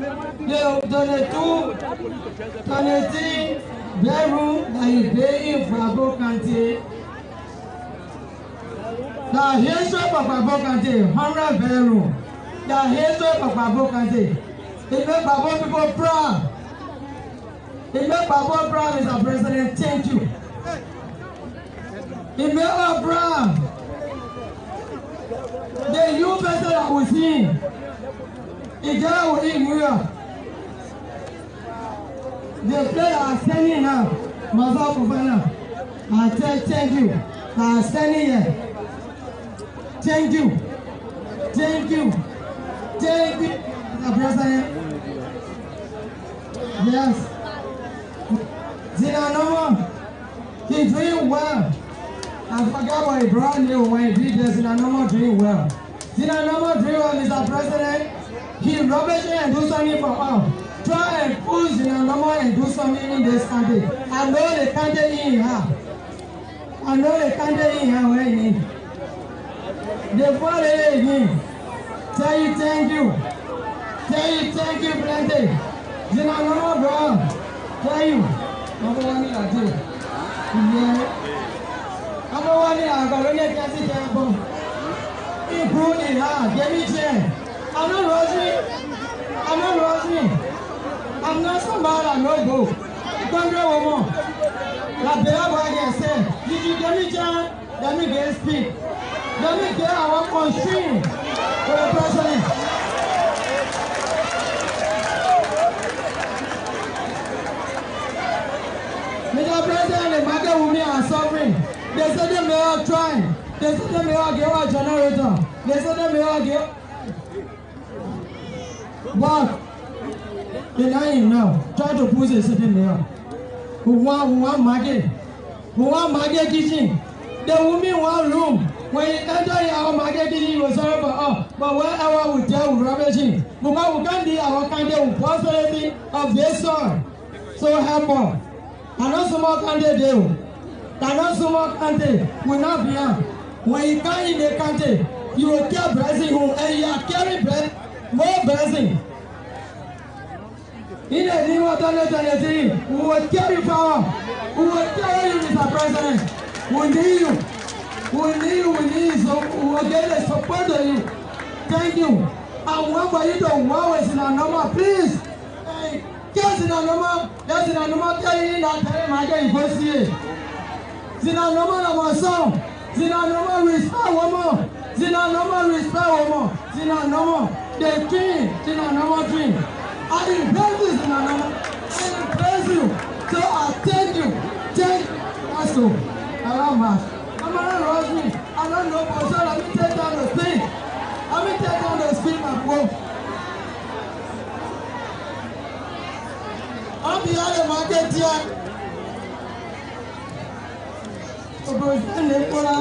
They donate 23 bedroom that you pay in for Abo Kante. The history of Abo Kante, 100 bedroom. The history of Abo Kante. It makes Abo people proud. It makes Abo proud, Mr. President. Thank you. It makes us proud. The new person that was in, the girl was in Weah. The player are standing now. Maza Kufana. I tell thank you. I are standing here. Thank you. Thank you. Thank you, Mr. President. Yes. Zinanomo, he's doing well. I forgot what he brought you when he did this. Zinanomo doing well. Zinanomo doing well, Mr. President. He rubbish and do something for all. Try and push Zinanomo and do something in this country. I know they can't get in here. I know they can't get in here where he is. They follow it again. Tell you thank you. Tell you thank you plenty. Zinanomo bro. Tell you. Number one in a day. Number one in a colony can't temple. Improve in her. Give me chair. I'm not Rosie. I'm not Rosie. I'm not somebody I no go. Congress woman. La Bella Boy say, did you give me chair? Let me get speak. Let me get our constraint for the president. Mr. President, the market women are suffering. They said they may all try. They said they may all get a generator. They said they may all get. But they are in now. Try to push a certain mayor. Who want market? Who want market kitchen? The women want room. When you enter our market kitchen, you will sorry for all. But wherever we tell we rubbishing. Because we can't do our kind of possibility of this soil. So help us. Cannot so much country do. Cannot so much country will not be on. When you come in the country, you will carry blessing home and you are carrying more blessing. In the name of 2023, we will carry power. We will carry you, Mr. President. We need you. We need you. We need you. So we will get the support of you. Thank you. I want for you to work with Zinanomo, please. Yes, Zinanomo. Yes, Zinanomo. Tell you that time you go see it. Zinanomo number song. Zinanomo respect woman. Zinanomo respect woman. Zinanomo the king. Zinanomo king. I embrace this Zinanomo. I embrace you. So I thank you. Thank you. Also, I love much. I'm not Rosemary. I don't know, but so let me take down the speed. Let me take down the speed and go. I'm behind the market here. To present the Kola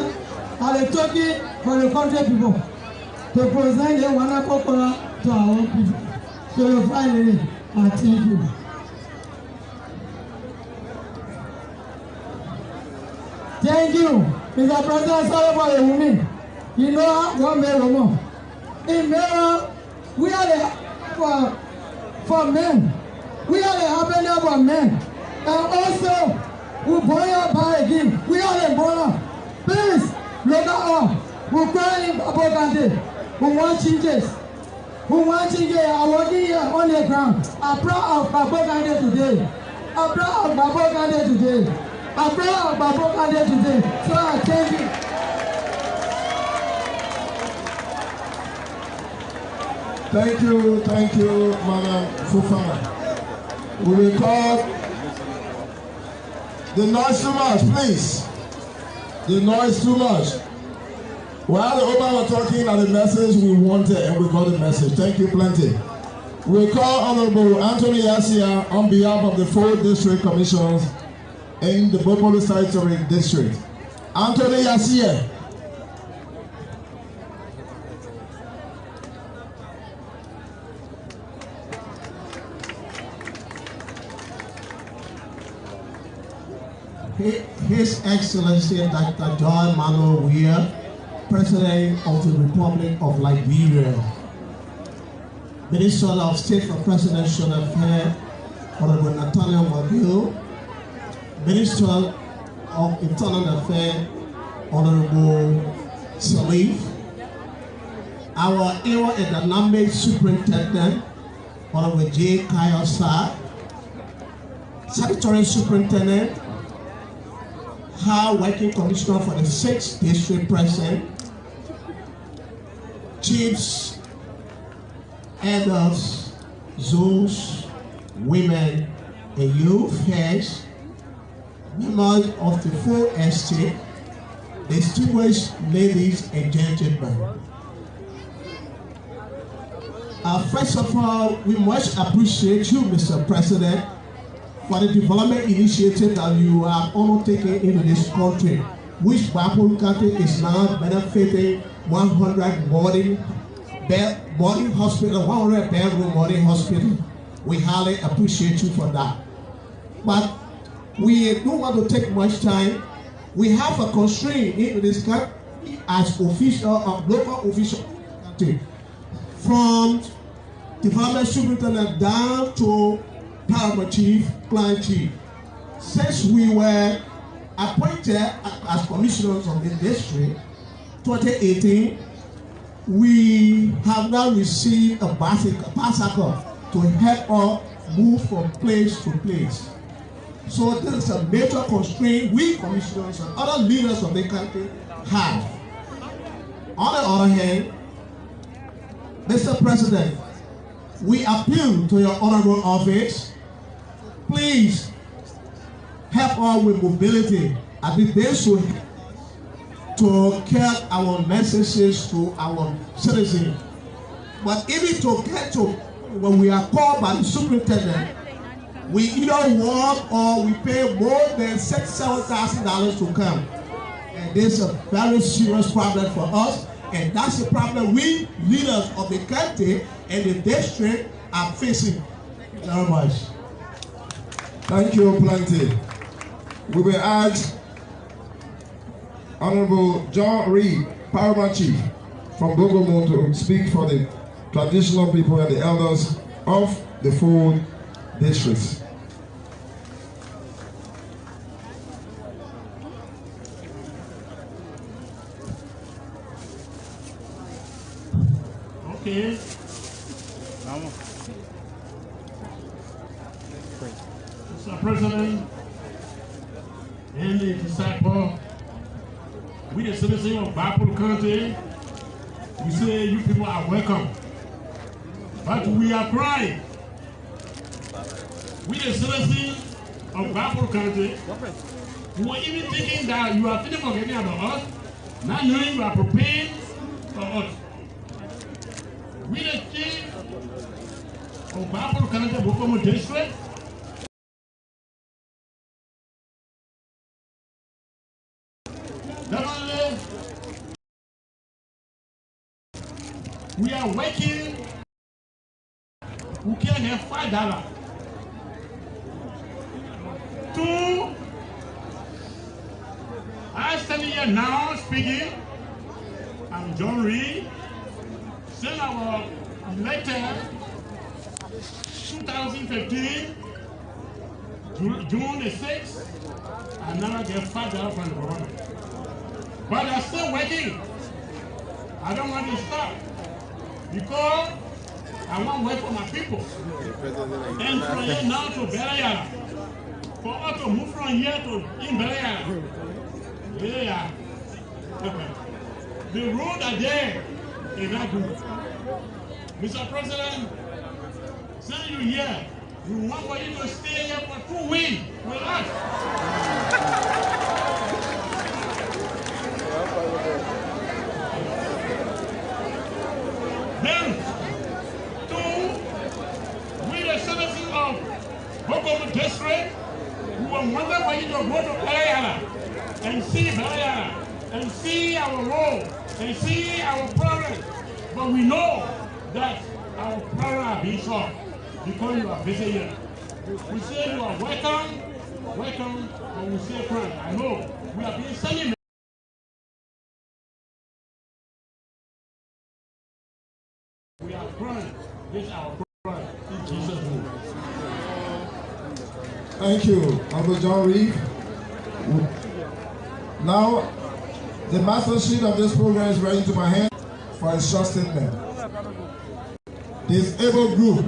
and the turkey for the country people. To present the wonderful Kola to our own people. So finally, I thank you. Thank you, Mr. President. Sorry for the women. You know what made woman. In Mero, we are the for men. We are the happiness for men. And also, we born up by again. We are the born. Please, look at us. We're crying in Abo Kante. We want changes. We want changes. I work here on the ground. I'm proud of Abo Kante today. I'm proud of Abo Kante today. I'm proud of Abo Kante today. So I thank you. Thank you, Madam Fufana. We will call the noise too much, please. The noise too much. While the Oba were talking at the message we wanted, and we got the message. Thank you plenty. We call Honorable Anthony Yasia on behalf of the 4 district commissions in the Gbopolu Statutory District. Anthony Yasia. His Excellency Dr. John Manuel Weah, President of the Republic of Liberia. Minister of State for Presidential Affairs, Honorable Nathaniel Magil, Minister of Internal Affairs, Honorable Salif, our Ewa and Dynamic Superintendent, Honorable J. Kayosa, Secretary Superintendent, High Working Commissioner for the 6th District present, Chiefs, Elders, Zoos, Women, and Youth Heads, members of the full estate, distinguished ladies and gentlemen. First of all, we must appreciate you, Mr. President, for the development initiative that you have undertaken into this country, which Gbopolu County is now benefiting 100 boarding hospital, 100 bedroom boarding hospital. We highly appreciate you for that. But we don't want to take much time. We have a constraint into this country as official of local official country, from development superintendent down to paramount chief, client chief. Since we were appointed as commissioners of the district 2018, we have now received a bicycle to help us move from place to place. So this is a major constraint we commissioners and other leaders of the country have. On the other hand, Mr. President, we appeal to your honorable office, please help us with mobility as we should to get our messages to our citizens. But even to get to when we are called by the superintendent, we either walk or we pay more than $6,000-7,000 to come. And this is a very serious problem for us. And that's the problem we leaders of the country and the district are facing. Thank you very much. Thank you plenty. We will ask Honorable John Reed, Paramount Chief from Gbopolu, to speak for the traditional people and the elders of the 4 districts. Okay. Mr. President and the disciple, we the citizens of Gbopolu County, we say you people are welcome. But we are crying. We the citizens of Gbopolu County, we were even thinking that you are thinking forgetting about us, not knowing you are prepared for us. We the chief of Gbopolu County, Gbopolu District, definitely we are working. We can have $5. 2, I stand here now speaking. I'm John Reed. Since our letter 2015, June the 6th, I never get $5 from the government. But I'm still working. I don't want to stop because I want to work for my people. And from here now to Belayara, for us to move from here to in Belayara, yeah, the road are there. It's not good. Mr. President, send you here. We want for you to stay here for 2 weeks with us. Then, 2, we the citizens of Gbopolu District, we were wondering for you to go to Belayara and see Belayara and see our road and see our problems. But we know that our problems are being solved because you are busy here. We say you are welcome, but we say friend. I know we are being sending. We are friends. this our program in Jesus' name. Thank you, Uncle John Reed. Now, the master sheet of this program is ready to my hand for a short statement. Disabled group.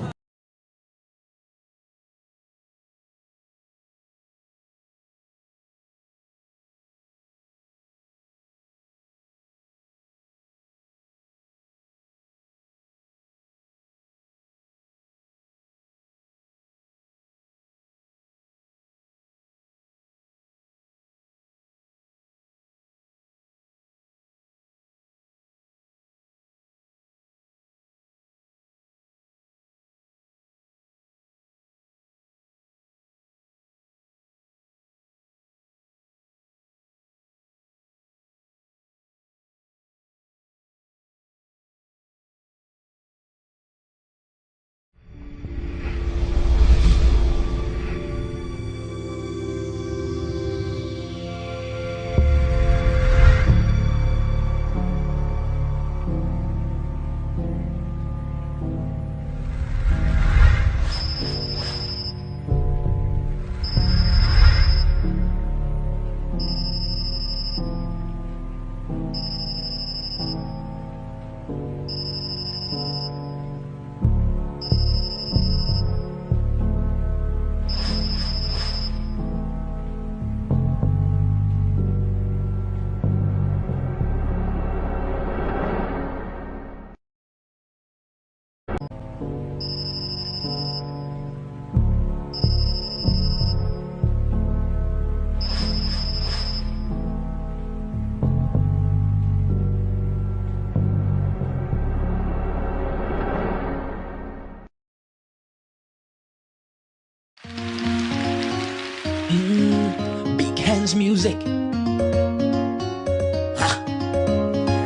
Big Hands Music.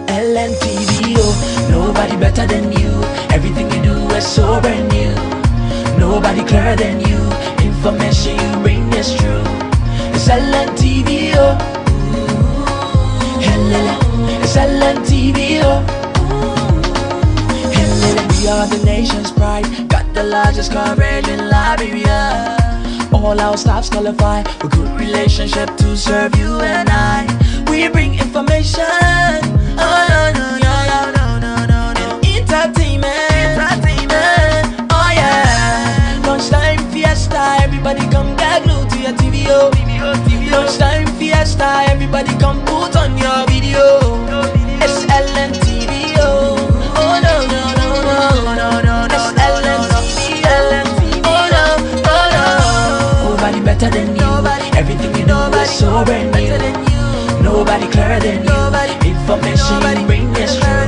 LNTVO, nobody better than you. Everything you do is so brand new. Nobody clearer than you. Information you bring is true. It's LNTVO. It's LNTVO. We are the nation's pride. Got the largest coverage in Liberia. All our staffs qualify for good relationship to serve you and I. We bring information, oh no no no no no no no, entertainment, oh yeah. Lunchtime fiesta, everybody come get glued to your TVO. Lunchtime fiesta, everybody come put on your video. It's LNTVO, oh no no no no no no, it's LNTVO. Better than you. Everything you know is so brand new. Nobody clearer than you. Information you bring is true.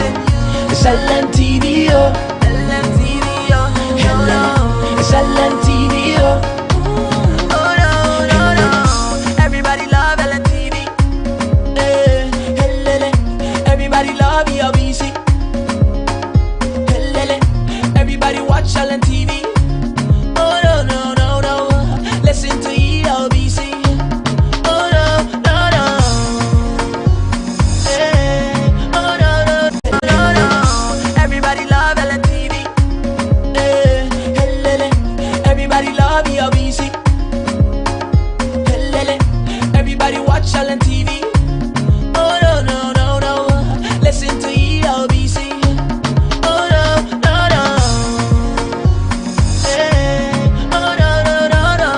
It's LNTVO. It's LNTVO. Oh no no no. Everybody love LNTV. Everybody love ELBC. Everybody watch LNTV. Oh no no no no. Listen to ELBC. Oh no, no, no. Hey. Oh no, no, no, no. Everybody love LNTV. Hey. Everybody love ELBC. Everybody watch LNTV. Oh no, no, no, no. Listen to ELBC. Oh no, no, no. Hey. Oh no, no, no, no.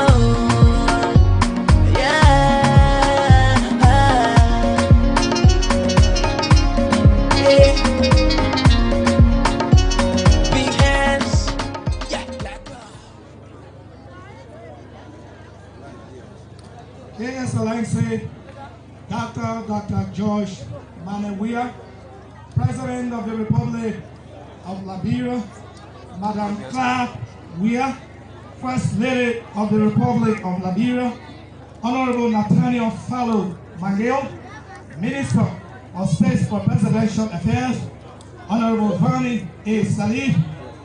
Big hands, yeah, His Excellency Dr. George Weah, President of the Republic of Liberia, Madam Weah, First Lady of the Republic of Liberia, Honorable Nathaniel Fallow Mangale, Minister of State for Presidential Affairs, Honorable Vani A. Salih,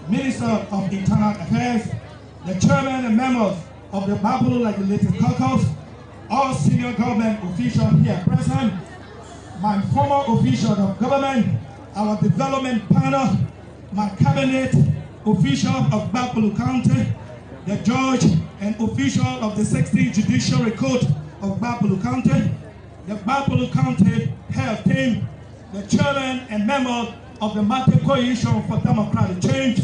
Minister of Internal Affairs, the Chairman and members of the Gbopolu Legislative Caucus, all senior government officials here present, my former officials of government, our development panel, my cabinet, official of Gbopolu County, the judge and official of the 16th Judiciary Court of Gbopolu County, the Gbopolu County Health Team, the chairman and members of the Market Coalition for Democratic Change,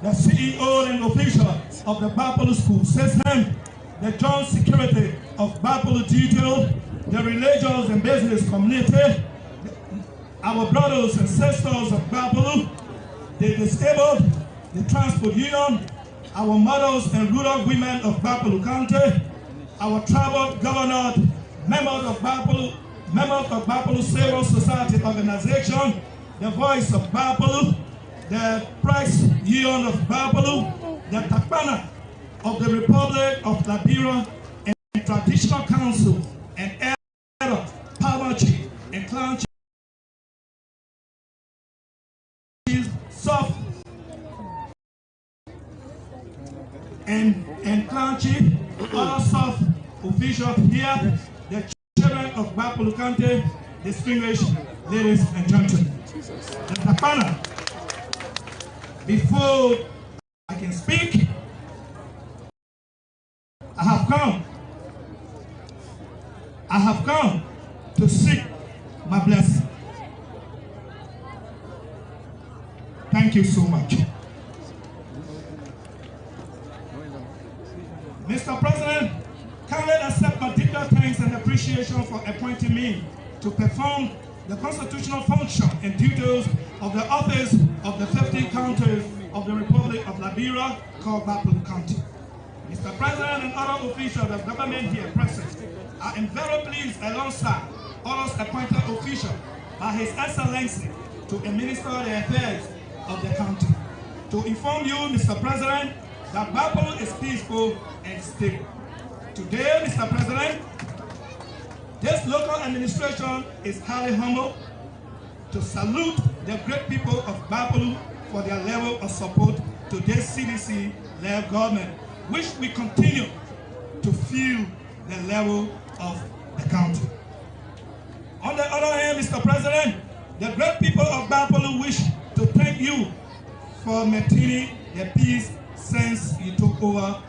the CEO and official of the Gbopolu School System, the joint security of Gbopolu Detail, the religious and business community, our brothers and sisters of Gbopolu, the disabled, the transport union, our mothers and rural women of Gbopolu County, our tribal governors, members of Gbopolu Civil Society Organization, the Voice of Gbopolu, the Price Union of Gbopolu, the Takpana of the Republic of Liberia, and Traditional Council, and Elder, Power Chief, and Clan Chief, Soft, and Clan Chief, other Soft officials here, the children of Gbopolu County, distinguished ladies and gentlemen. The Takpana, before I can speak, I have come to seek my blessing. Thank you so much. Mr. President, kindly accept my deepest thanks and appreciation for appointing me to perform the constitutional function and duties of the office of the 15 counties of the Republic of Liberia called Gbopolu County. Mr. President and other officials of government here present, I am very pleased alongside others appointed officials by His Excellency to administer the affairs of the county. To inform you, Mr. President, that Gbopolu is peaceful and stable. Today, Mr. President, this local administration is highly humble to salute the great people of Gbopolu for their level of support to this CDC-led government, which we continue to feel the level of the county. On the other hand, Mr. President, the great people of Gbopolu wish to thank you for maintaining the peace since you took over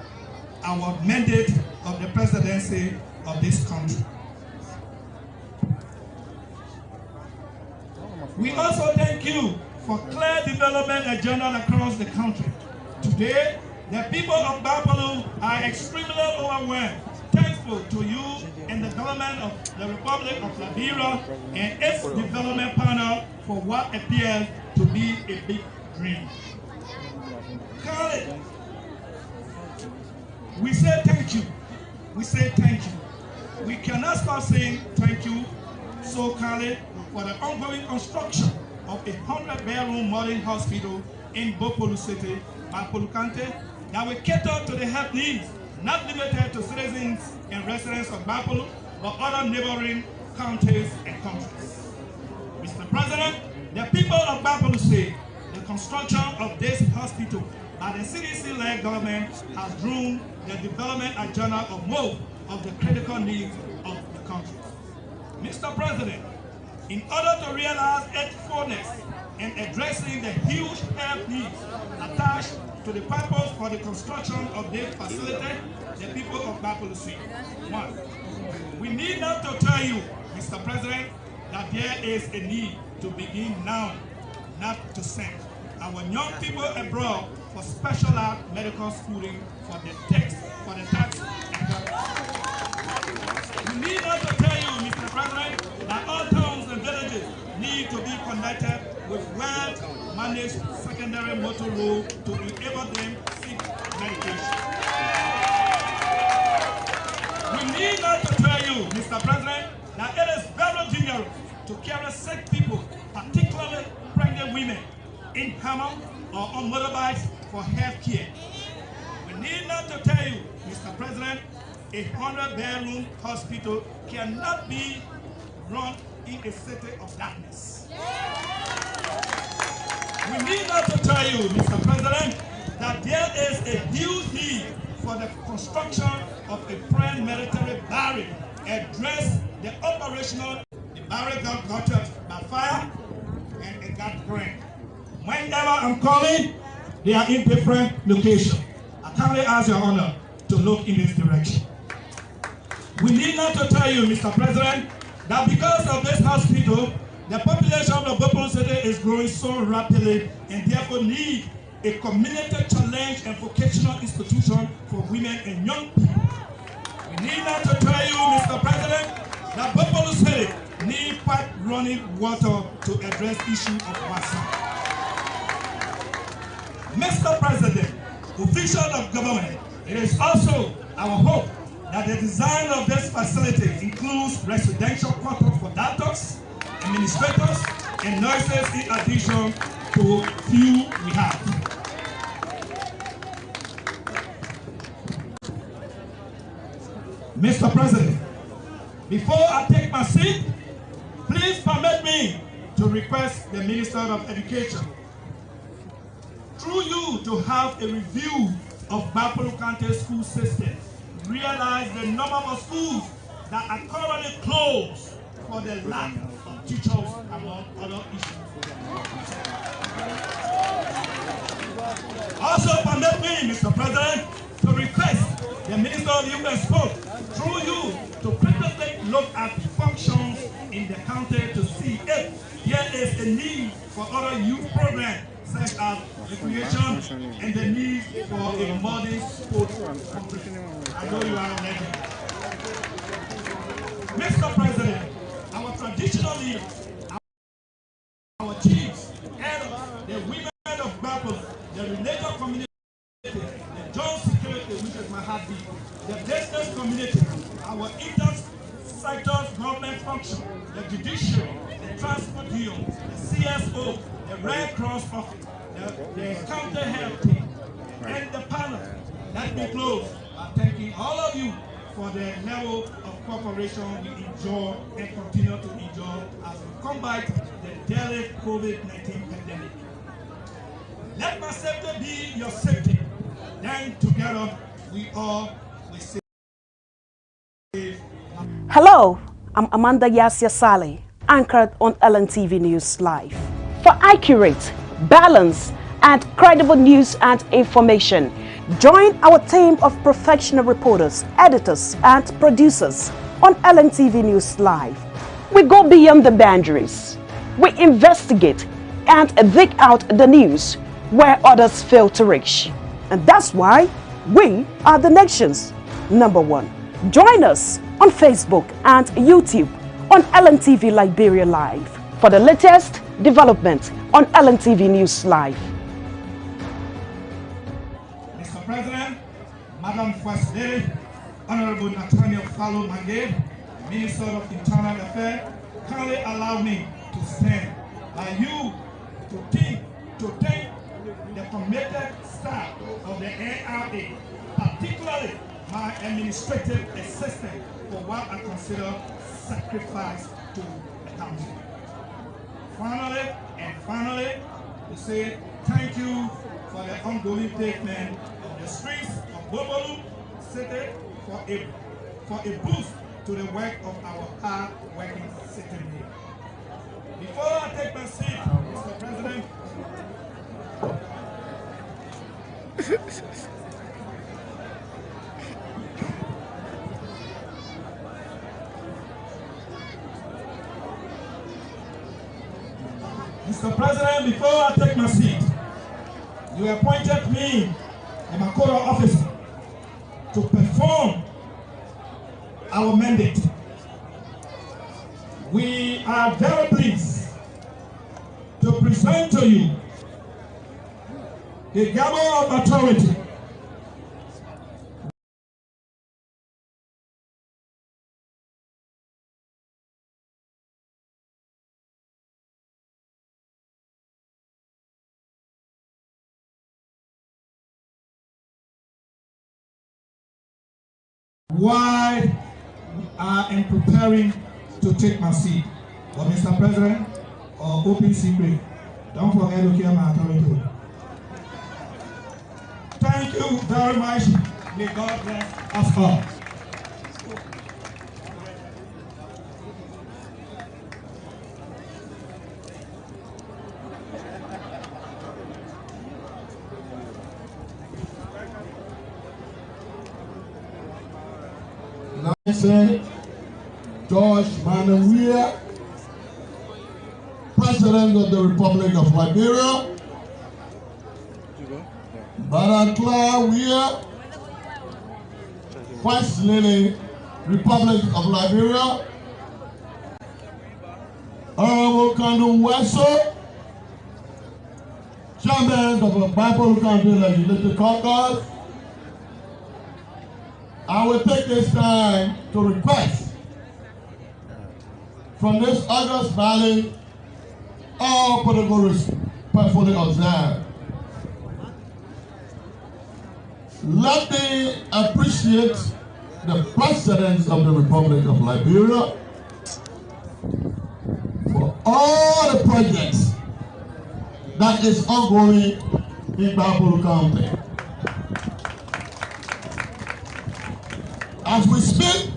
our mandate of the presidency of this country. We also thank you for clear development agenda across the country. Today, the people of Gbopolu are extremely overwhelmed, thankful to you and the government of the Republic of Liberia and its development partner for what appears to be a big dream. Khaled, we say thank you. We say thank you. We cannot stop saying thank you, so Khaled, for the ongoing construction of a 100-bedroom modern hospital in Gbopolu City, Gbopolu County, that will cater to the health needs, not limited to citizens and residents of Gbopolu, but other neighboring counties and countries. Mr. President, the people of Gbopolu say the construction of this hospital by the CDC-led government has drawn the development agenda of most of the critical needs of the country. Mr. President, in order to realize its fullness and addressing the huge health needs attached to the purpose for the construction of this facility, the people of Gbopolu say, 1, we need not to tell you, Mr. President, that there is a need to begin now, not to send our young people abroad for specialized medical schooling for the tax We need not to tell you, Mr. President, that all towns and villages need to be connected with well-managed secondary motor road to enable them to seek medication. We need not to tell you, Mr. President, that it is very dangerous to carry sick people, particularly pregnant women, in hammock or on motorbikes for health care. We need not to tell you, Mr. President, a 100-bedroom hospital cannot be run in a city of darkness. We need not to tell you, Mr. President, that there is a huge need for the construction of a prime military barrack, address the operational, the barrack got touched by fire and it got burned. Whenever I'm calling, They are in different locations. I kindly ask your honor to look in this direction. We need not to tell you, Mr. President, that because of this hospital, the population of Gbopolu City is growing so rapidly and therefore need a community challenge and vocational institution for women and young people. We need not to tell you, Mr. President, that Gbopolu City need pipe running water to address issue of water. Mr. President, officials of government, it is also our hope that the design of this facility includes residential quarters for doctors, administrators, and nurses in addition to few we have. Mr. President, before I take my seat, please permit me to request the Minister of Education, through you, to have a review of Gbopolu County school system. Realize the number of schools that are currently closed for the lack of teachers, among other issues. Also permit me, Mr. President, to request the Minister of Youth and Sport, through you, to critically look at functions in the county to see if there is a need for other youth programs such as recreation and the need for a modern sports complex. I know you are a legend. Mr. President, our traditional leaders, our chiefs, and the women of Gbopolu, the religious community, the joint security, which is my heartbeat, the business community, our inter-sectors government function, the judiciary, the transport union, the CSO, the Red Cross office, the county health team, and the panel that be closed. I'm thanking all of you for the level of cooperation we enjoy and continue to enjoy as we combat the deadly COVID-19 pandemic. Let my safety be your safety. Then together we all will save. Hello, I'm Amanda Yasia Saleh, anchored on LNTV News Live. For accurate, balanced, and credible news and information, join our team of professional reporters, editors, and producers on LNTV News Live. We go beyond the boundaries. We investigate and dig out the news where others fail to reach. And that's why we are the nation's #1. Join us on Facebook and YouTube on LNTV Liberia Live for the latest development on LNTV News Live. Mr. President, Madam First Lady, Honorable Nathaniel Fallow Mangate, Minister of Internal Affairs, kindly allow me to stand by you to thank the committed staff of the NRA, particularly my administrative assistant, for what I consider sacrifice to the country. Finally, to say thank you for the ongoing treatment of the streets of Gbopolu City for a boost to the work of our hard-working citizenry. Before I take my seat, Mr. President, Mr. President, before I take my seat, you appointed me a Makoro officer to perform our mandate. We are very pleased to present to you the gavel of authority while I am preparing to take my seat. But Mr. President, or open secret, don't forget to hear my authority. Thank you very much. May God bless us all. Say, George Weah, President of the Republic of Liberia, Madam Weah, First Lady, Republic of Liberia, Honorable Kandu Wesso, Chairman of the Gbopolu County Legislative Caucus. I will take this time to request from this August Valley, all protocols perfectly observed. Let me appreciate the President of the Republic of Liberia for all the projects that is ongoing in Gbopolu County. As we speak,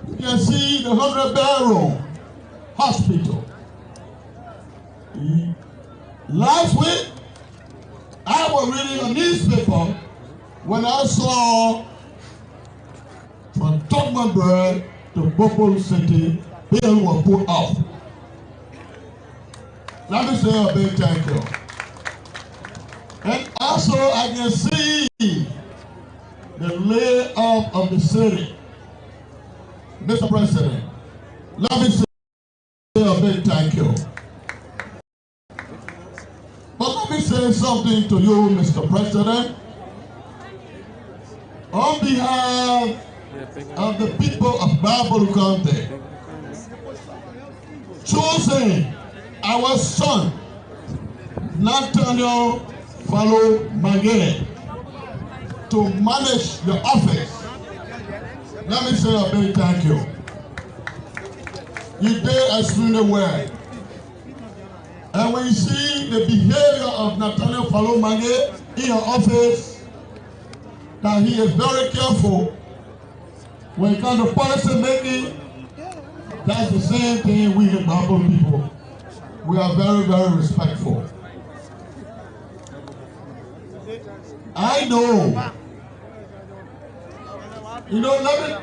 you can see the 100-bed hospital. Last week, I was reading a newspaper when I saw from Tokmanburg to Gbopolu City, bill was put up. Let me say a big thank you. And also I can see the layout of the city. Mr. President, let me say a big thank you. But let me say something to you, Mr. President. On behalf of the people of Gbopolu County, choosing our son, Nathaniel Follow Magere, to manage the office. Let me say a big thank you. You did extremely well. And when you see the behavior of Nathaniel Follow Magere in your office, that he is very careful when it comes to policy making, that's the same thing we the Gbopolu people. We are very, very respectful. I know. Let me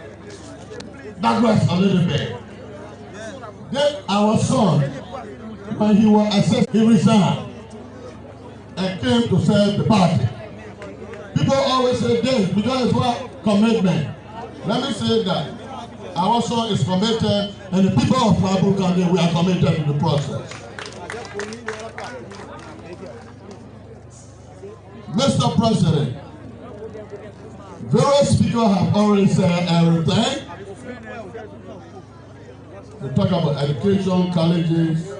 digress a little bit. Then our son, when he was assessed, he resigned and came to serve the party. People always say this because it's what commitment. Let me say that our son is committed, and the people of Gbopolu County, we are committed in the process. Mr. President, various speakers have already said everything. They talk about education, colleges,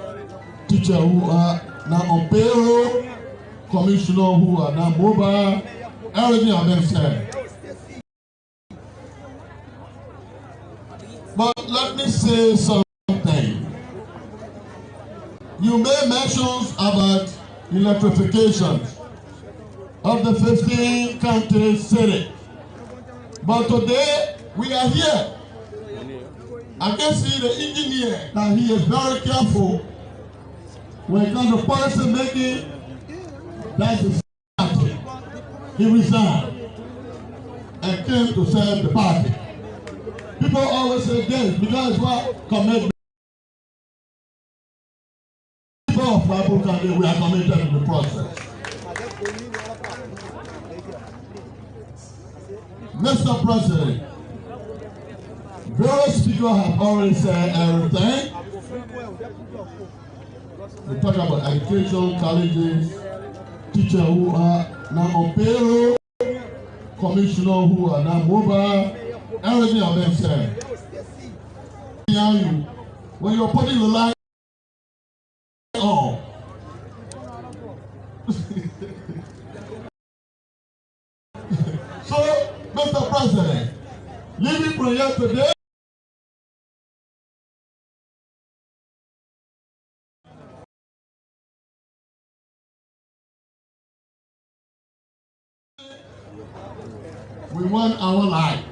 teachers who are now on payroll, commissioners who are now mobile. Everything has been said. But let me say something. You made mentions about electrification of the 15 county city. But today we are here. I can see the engineer that he is very careful when it comes to policy making. That's his party. He resigned and came to serve the party. People always say this because what commitment. People of Gbopolu County, we are committed in the process. Mr. President, various speakers have already said everything. They talk about education, colleges, teachers who are now on payroll, commissioners who are now mobile. Everything has been said. When you're putting the light on, so, Mr. President, leaving from here today, we want our life.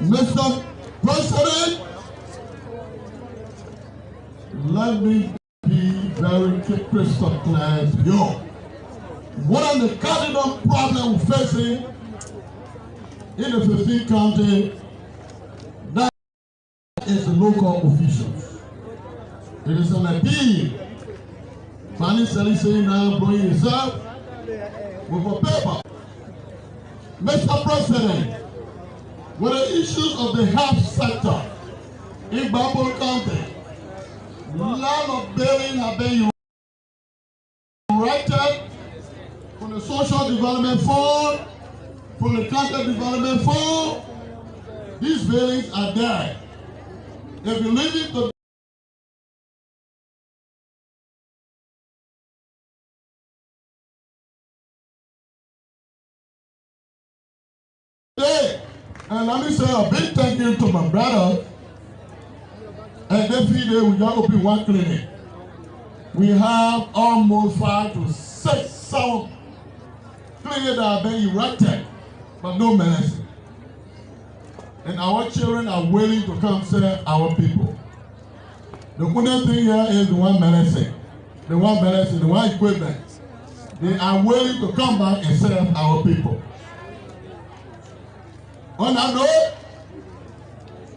Mr. President, let me be very crystal clear to you. One of the cardinal problems we're facing in the 15th county, that is the local officials. It is an appeal. Fanny Selisei now blowing himself with a paper. Mr. President, with the issues of the health sector in Gbopolu County, lot of billing have been erected from the Social Development Fund, from the County Development Fund. These billings are there. If you leave it to today, and let me say a big thank you to my brother. And every day we just open one clinic. We have almost 5 to 6 7 clinics that have been erected, but no medicine. And our children are willing to come serve our people. The good thing here is the one medicine, the one equipment. They are willing to come back and serve our people. On that note,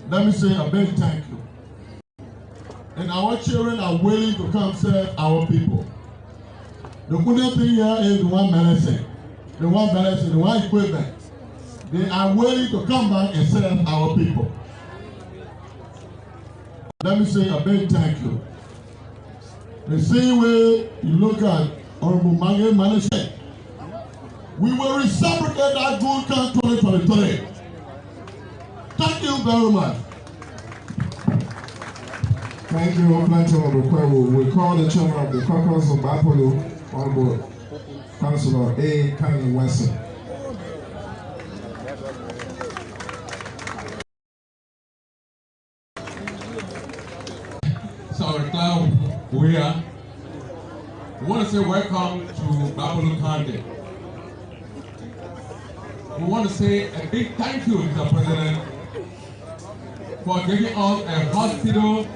let me say a big thank you. And our children are willing to come serve our people. The good thing here is the one medicine, the one equipment. They are willing to come back and serve our people. Let me say a big thank you. The same way you look at Honorable Mange Management, we will reciprocate that good count 2023. Thank you very much. Thank you, Plenty Honorable Kwewu. We call the chairman of the caucus of Gbopolu, Honorable Councillor A. Kanye Wesson. So, Weah, we want to say welcome to Gbopolu County. We want to say a big thank you, Mr. President, for giving us a hospital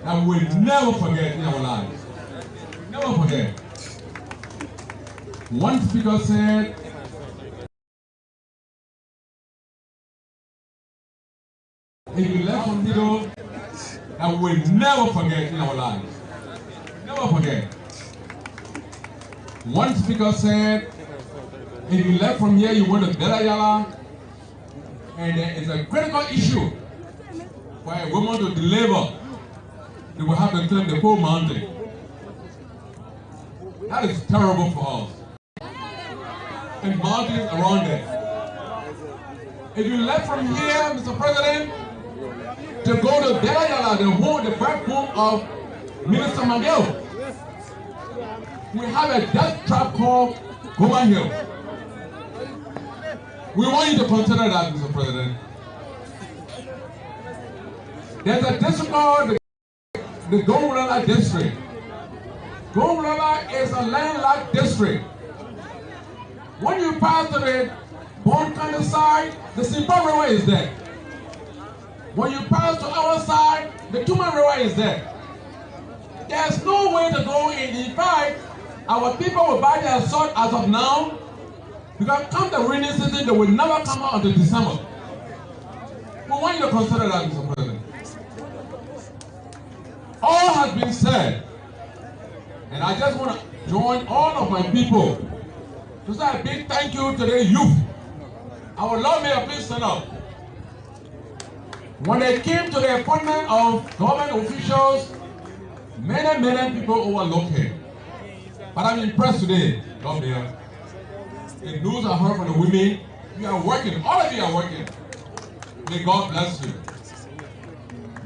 that we will never forget in our lives. Never forget. One speaker said, if you left hospital that we will never forget in our lives. Never forget. One speaker said, if you left from here, you went to Belayala, and there is a critical issue for a woman to deliver. They will have to climb the whole mountain. That is terrible for us. And mountains around there. If you left from here, Mr. President, to go to Belayala, the back home of Minister Magel, we have a death trap called Goma Hill. We want you to consider that, Mr. President. There's a district called the Gbopolu district. Gbopolu is a landlocked district. When you pass to the Bon County side, the Simba River is there. When you pass to our side, the Tuma River is there. There's no way to go in. In fact, our people will buy their salt as of now, because come the rainy season, they will never come out until December. We want you to consider that, Mr. President. All has been said, and I just want to join all of my people to say a big thank you to the youth. Our Lord Mayor, please stand up. When they came to the appointment of government officials, many people overlooked him. But I'm impressed today, Lord Mayor. The news I heard from the women, you are working, all of you are working. May God bless you.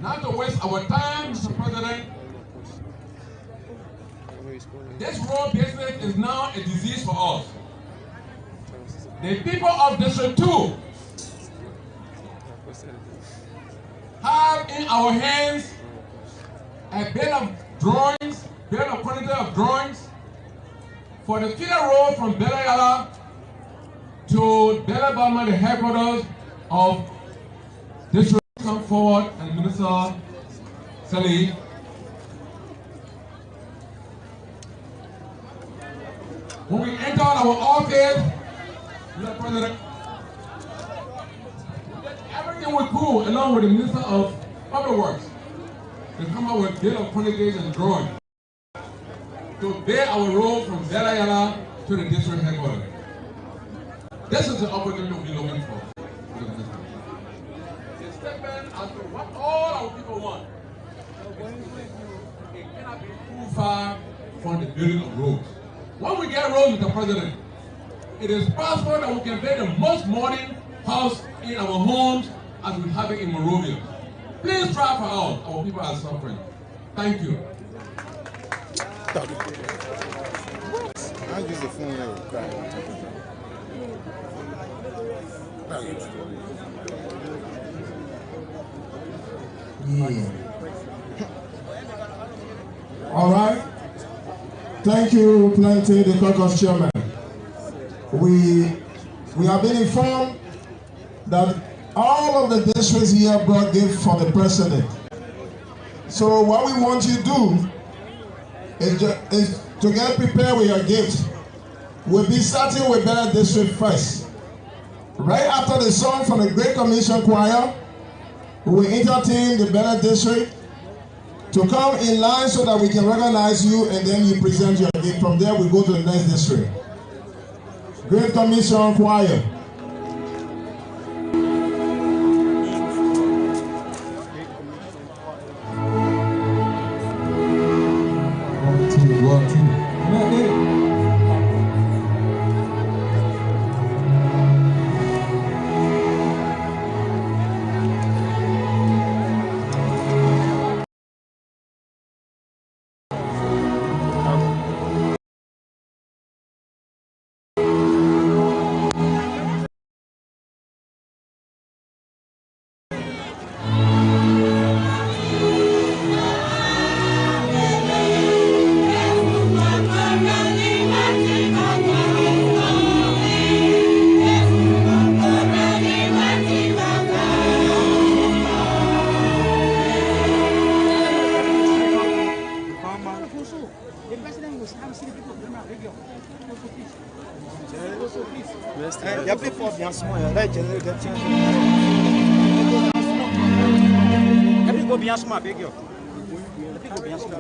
Not to waste our time, Mr. President. This road business is now a disease for us. The people of District 2 have in our hands a bit of drawings, quantity of drawings for the feeder road from Belayala to Belabama, the headquarters of district come forward and Minister Sally. When we enter our office, Mr. President, everything was cool along with the Minister of Public Works. They come out with bill of quantities and drawing to bear our road from Zelayala to the district headquarters. This is the opportunity we're looking for. A statement as to what all our people want. It cannot be too far from the building of roads. When we get roads, Mr. President, it is possible that we can build the most modern house in our homes as we have it in Monrovia. Please try for all. Our people are suffering. Thank you. I use the phone now. Yeah. All right. Thank you, Plenty, the caucus chairman. We have been informed that all of the districts here brought gifts for the president. So what we want you to do is to get prepared with your gifts. We'll be starting with Bella District first. Right after the song from the Great Commission Choir, we will entertain the Bella District to come in line so that we can recognize you, and then you present your gift. From there, we go to the next district. Great Commission Choir. Il y a plus fort bien ce moment. Là, il y a plus bien ce moment avec eux. Il y a plus bien ce moment.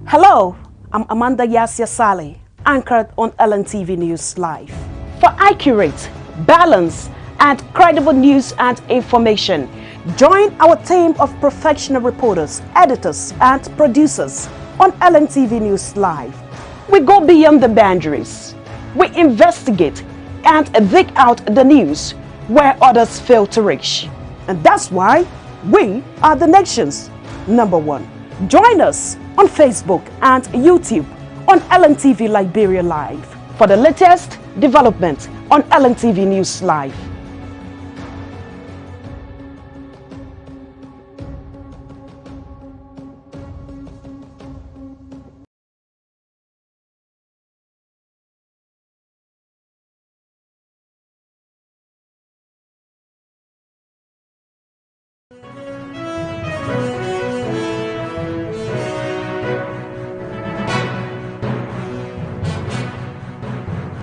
Hello, I'm Amanda Yasia Saleh, anchored on LNTV News Live. For accurate, balanced, and credible news and information, join our team of professional reporters, editors, and producers on LNTV News Live. We go beyond the boundaries. We investigate and dig out the news where others fail to reach. And that's why we are the nation's #1. Join us on Facebook and YouTube on LNTV Liberia Live for the latest development on LNTV News Live.